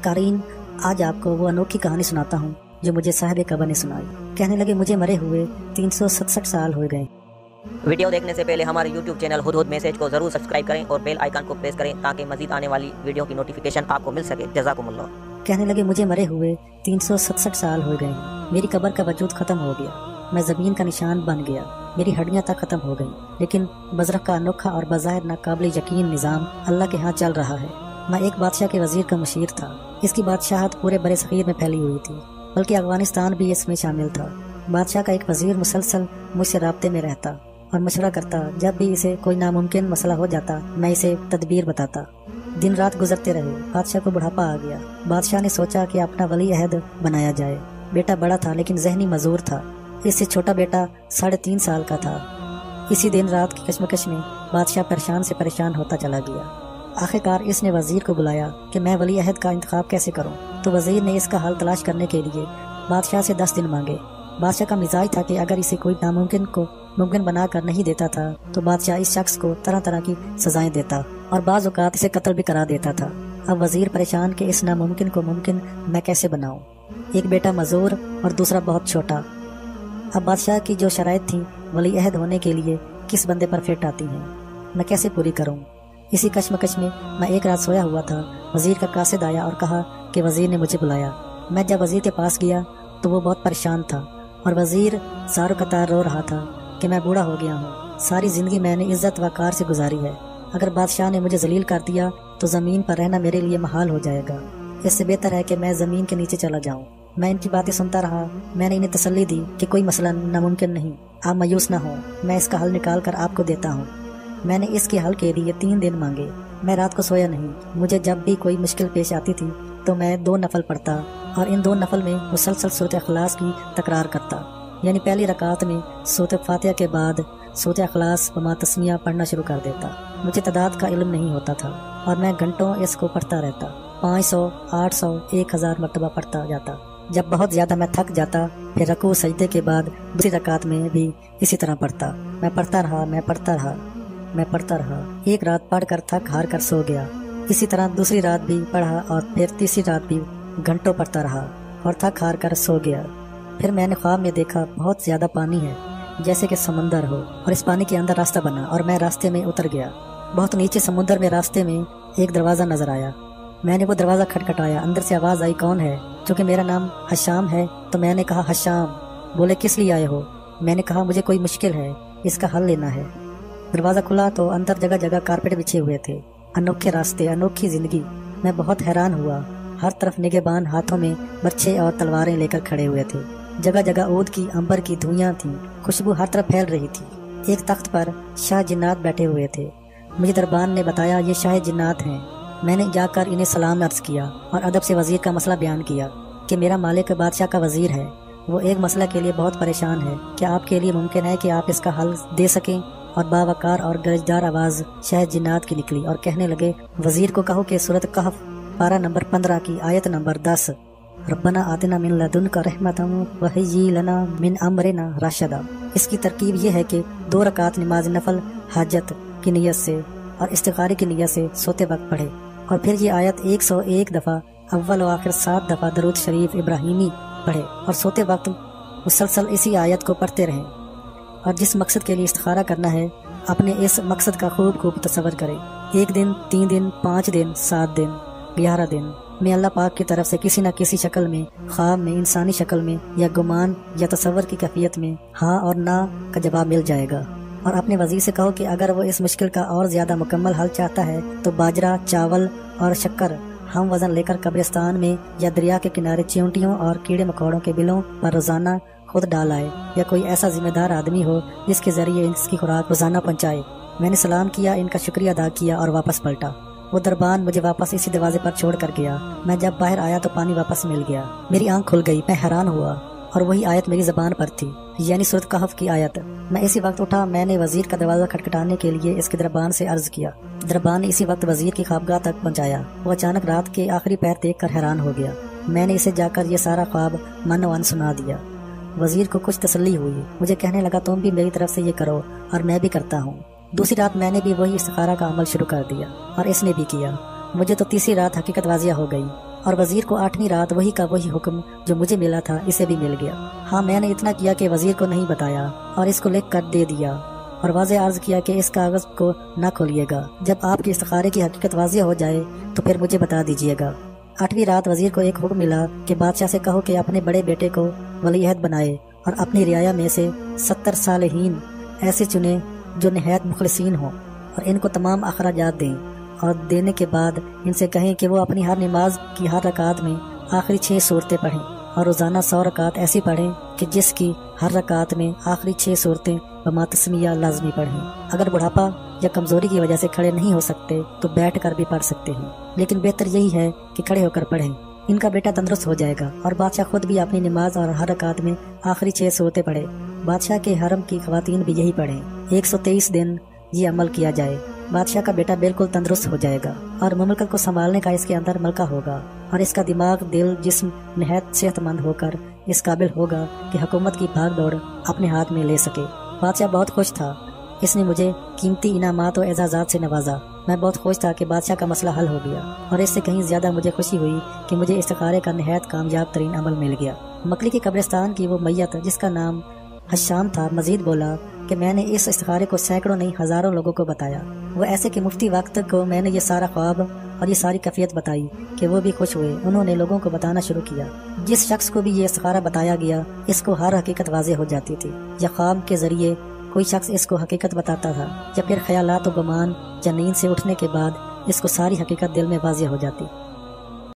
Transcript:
قارئین، آج آپ کو وہ انوکھی کہانی سناتا ہوں جو مجھے صاحب قبر نے سنائی۔ کہنے لگے مجھے مرے ہوئے 367 سال ہو گئے۔ ویڈیو دیکھنے سے پہلے ہمارے یوٹیوب چینل ہدہد میسج کو ضرور سبسکرائب کریں اور بیل آئیکن کو پریس کریں تاکہ مزید آنے والی ویڈیو کی نوٹیفیکیشن آپ کو مل سکے۔ جزاکم اللہ۔ کہنے لگے مجھے مرے ہوئے 367 سال ہو گئے ہیں۔ میری قبر کا وجود ختم ہو گیا، میں زمین کا نشان بن گیا، میری ہڈیاں تک ختم ہو گئیں، لیکن بزرگ کا انوکھا اور بظاہر ناقابل یقین نظام اللہ کے ہاں چل رہا ہے۔ میں ایک بادشاہ کے وزیر کا مشیر تھا۔ اس کی بادشاہت پورے برِ صغیر میں پھیلی ہوئی تھی، بلکہ افغانستان بھی اس میں شامل تھا۔ بادشاہ کا ایک وزیر مسلسل مجھ سے رابطے میں رہتا اور مشورہ کرتا۔ جب بھی اسے کوئی ناممکن مسئلہ ہو جاتا میں اسے تدبیر بتاتا۔ دن رات گزرتے رہے، بادشاہ کو بڑھاپا آ گیا۔ بادشاہ نے سوچا کہ اپنا ولی عہد بنایا جائے۔ بیٹا بڑا تھا لیکن ذہنی معذور تھا، اس سے چھوٹا بیٹا 3.5 سال کا تھا۔ اسی دن رات کی کشمکش میں بادشاہ پریشان سے پریشان ہوتا چلا گیا۔ آخرکار اس نے وزیر کو بلایا کہ میں ولی عہد کا انتخاب کیسے کروں، تو وزیر نے اس کا حل تلاش کرنے کے لیے بادشاہ سے 10 دن مانگے۔ بادشاہ کا مزاج تھا کہ اگر اسے کوئی ناممکن کو ممکن بنا کر نہیں دیتا تھا تو بادشاہ اس شخص کو طرح طرح کی سزائیں دیتا اور بعض اوقات اسے قتل بھی کرا دیتا تھا۔ اب وزیر پریشان کہ اس ناممکن کو ممکن میں کیسے بناؤں، ایک بیٹا معذور اور دوسرا بہت چھوٹا۔ اب بادشاہ کی جو شرائط تھیں ولی عہد ہونے کے لیے کس بندے پر فٹ آتی ہیں، میں کیسے پوری کروں؟ اسی کشمکش میں میں ایک رات سویا ہوا تھا۔ وزیر کا قاصد آیا اور کہا کہ وزیر نے مجھے بلایا۔ میں جب وزیر کے پاس گیا تو وہ بہت پریشان تھا اور وزیر زار و قطار رو رہا تھا کہ میں بوڑھا ہو گیا ہوں، ساری زندگی میں نے عزت وقار سے گزاری ہے، اگر بادشاہ نے مجھے ذلیل کر دیا تو زمین پر رہنا میرے لیے محال ہو جائے گا، اس سے بہتر ہے کہ میں زمین کے نیچے چلا جاؤں۔ میں ان کی باتیں سنتا رہا۔ میں نے انہیں تسلی دی کہ کوئی مسئلہ ناممکن نہیں، آپ مایوس نہ ہوں، میں اس کا حل نکال کر آپ کو دیتا ہوں۔ میں نے اس کے حل کے لیے 3 دن مانگے۔ میں رات کو سویا نہیں۔ مجھے جب بھی کوئی مشکل پیش آتی تھی تو میں 2 نفل پڑھتا اور ان 2 نفل میں مسلسل سورۃ اخلاص کی تکرار کرتا، یعنی پہلی رکعت میں سورۃ فاتحہ کے بعد سورۃ اخلاص بما تسمیہ پڑھنا شروع کر دیتا۔ مجھے تعداد کا علم نہیں ہوتا تھا اور میں گھنٹوں اس کو پڑھتا رہتا، 500، 800، 1000 مرتبہ پڑھتا جاتا۔ جب بہت زیادہ میں تھک جاتا پھر رکوع سجدے کے بعد دوسری رکعت میں بھی اسی طرح پڑھتا۔ میں پڑھتا رہا۔ ایک رات پڑھ کر تھک ہار کر سو گیا۔ اسی طرح دوسری رات بھی پڑھا اور پھر تیسری رات بھی گھنٹوں پڑھتا رہا اور تھک ہار کر سو گیا۔ پھر میں نے خواب میں دیکھا بہت زیادہ پانی ہے، جیسے کہ سمندر ہو، اور اس پانی کے اندر راستہ بنا اور میں راستے میں اتر گیا۔ بہت نیچے سمندر میں راستے میں ایک دروازہ نظر آیا۔ میں نے وہ دروازہ کھٹکھٹایا، اندر سے آواز آئی کون ہے؟ چونکہ میرا نام حشام ہے تو میں نے کہا حشام۔ بولے کس لیے آئے ہو؟ میں نے کہا مجھے کوئی مشکل ہے، اس کا حل لینا ہے۔ دروازہ کھلا تو اندر جگہ جگہ کارپیٹ بچھے ہوئے تھے، انوکھے راستے، انوکھی زندگی۔ میں بہت حیران ہوا۔ ہر طرف نگہبان ہاتھوں میں برچھے اور تلواریں لے کر کھڑے ہوئے تھے۔ جگہ جگہ عود کی عنبر کی دھویاں تھیں، خوشبو ہر طرف پھیل رہی تھی۔ ایک تخت پر شاہ جنات بیٹھے ہوئے تھے۔ مجھے دربان نے بتایا یہ شاہ جنات ہیں۔ میں نے جا کر انہیں سلام عرض کیا اور ادب سے وزیر کا مسئلہ بیان کیا کہ میرا مالک بادشاہ کا وزیر ہے، وہ ایک مسئلہ کے لیے بہت پریشان ہے، کیا آپ کے لیے ممکن ہے کہ آپ اس کا حل دے سکیں؟ اور باوقار اور گرجدار آواز شاہ جنات کی نکلی اور کہنے لگے وزیر کو کہو کہ سورۃ کہف پارہ نمبر 15 کی آیت نمبر 10 ربنا آتنا من لدنک رحمۃ وہیئ لنا من امرنا رشدا، اس کی ترکیب یہ ہے کہ 2 رکعت نماز نفل حاجت کی نیت سے اور استخارے کی نیت سے سوتے وقت پڑھے، اور پھر یہ آیت 101 دفعہ اول و آخر 7 دفعہ درود شریف ابراہیمی پڑھے اور سوتے وقت مسلسل اسی آیت کو پڑھتے رہیں، اور جس مقصد کے لیے استخارہ کرنا ہے اپنے اس مقصد کا خوب تصور کرے۔ 1 دن، 3 دن، 5 دن، 7 دن، 11 دن میں اللہ پاک کی طرف سے کسی نہ کسی شکل میں، خواب میں، انسانی شکل میں یا گمان یا تصور کی کیفیت میں ہاں اور نہ کا جواب مل جائے گا۔ اور اپنے وزیر سے کہو کہ اگر وہ اس مشکل کا اور زیادہ مکمل حل چاہتا ہے تو باجرہ، چاول اور شکر ہم وزن لے کر قبرستان میں یا دریا کے کنارے چیونٹیوں اور کیڑے مکوڑوں کے بلوں پر روزانہ خود ڈال آئے، یا کوئی ایسا ذمہ دار آدمی ہو جس کے ذریعے اس کی خوراک روزانہ پہنچائے۔ میں نے سلام کیا، ان کا شکریہ ادا کیا اور واپس پلٹا۔ وہ دربان مجھے واپس اسی دروازے پر چھوڑ کر گیا۔ میں جب باہر آیا تو پانی واپس مل گیا، میری آنکھ کھل گئی، میں حیران ہوا اور وہی آیت میری زبان پر تھی، یعنی سورۃ کہف کی آیت۔ میں اسی وقت اٹھا۔ میں نے وزیر کا دروازہ کھٹکھٹانے کے لیے اس کے دربان سے عرض کیا۔ دربان نے اسی وقت وزیر کی خوابگاہ تک پہنچایا۔ وہ اچانک رات کے آخری پہر دیکھ کر حیران ہو گیا۔ میں نے اسے جا کر یہ سارا خواب من و ان سنا دیا۔ وزیر کو کچھ تسلی ہوئی، مجھے کہنے لگا تم بھی میری طرف سے یہ کرو اور میں بھی کرتا ہوں۔ دوسری رات میں نے بھی وہی استخارہ کا عمل شروع کر دیا اور اس نے بھی کیا۔ مجھے تو تیسری رات حقیقت واضح ہو گئی اور وزیر کو 8ویں رات وہی کا وہی حکم جو مجھے ملا تھا اسے بھی مل گیا۔ ہاں میں نے اتنا کیا کہ وزیر کو نہیں بتایا اور اس کو لکھ کر دے دیا اور واضح عرض کیا کہ اس کاغذ کو نہ کھولیے گا، جب آپ کے استخارے کی حقیقت واضح ہو جائے تو پھر مجھے بتا دیجیے گا۔ 8ویں رات وزیر کو ایک حکم ملا کہ بادشاہ سے کہو کہ اپنے بڑے بیٹے کو ولی عہد بنائے اور اپنی رعایا میں سے 70 صالحین ایسے چنے جو نہایت مخلصین ہوں اور ان کو تمام اخراجات دیں، اور دینے کے بعد ان سے کہیں کہ وہ اپنی ہر نماز کی ہر رکعت میں آخری 6 صورتیں پڑھیں اور روزانہ 100 رکعت ایسی پڑھیں کہ جس کی ہر رکعت میں آخری 6 صورتیں بما تسمیہ لازمی پڑھیں۔ اگر بڑھاپا یا کمزوری کی وجہ سے کھڑے نہیں ہو سکتے تو بیٹھ کر بھی پڑھ سکتے ہیں، لیکن بہتر یہی ہے کہ کھڑے ہو کر پڑھیں۔ ان کا بیٹا تندرست ہو جائے گا اور بادشاہ خود بھی اپنی نماز اور ہر رکعت میں آخری 6 صورتیں پڑھے۔ بادشاہ کے حرم کی خواتین بھی یہی پڑھیں۔ 123 دن یہ عمل کیا جائے، بادشاہ کا بیٹا بالکل تندرست ہو جائے گا اور مملکت کو سنبھالنے کا اس کے اندر ملکہ ہوگا، اور اس کا دماغ، دل، جسم نہایت صحت مند ہو کر اس قابل ہوگا کہ حکومت کی بھاگ دوڑ اپنے ہاتھ میں لے سکے۔ بادشاہ بہت خوش تھا، اس نے مجھے قیمتی انعامات و اعزازات سے نوازا۔ میں بہت خوش تھا کہ بادشاہ کا مسئلہ حل ہو گیا، اور اس سے کہیں زیادہ مجھے خوشی ہوئی کہ مجھے استخارے کا نہایت کامیاب ترین عمل مل گیا۔ مکلی کے قبرستان کی وہ میت جس کا نام حشام تھا مزید بولا کہ میں نے اس استخارے کو سینکڑوں نہیں ہزاروں لوگوں کو بتایا۔ وہ ایسے کہ مفتی وقت کو میں نے یہ سارا خواب اور یہ ساری کیفیت بتائی کہ وہ بھی خوش ہوئے۔ انہوں نے لوگوں کو بتانا شروع کیا۔ جس شخص کو بھی یہ استخارہ بتایا گیا اس کو ہر حقیقت واضح ہو جاتی تھی، یا خواب کے ذریعے کوئی شخص اس کو حقیقت بتاتا تھا، یا پھر خیالات و گمان یا نیند سے اٹھنے کے بعد اس کو ساری حقیقت دل میں واضح ہو جاتی۔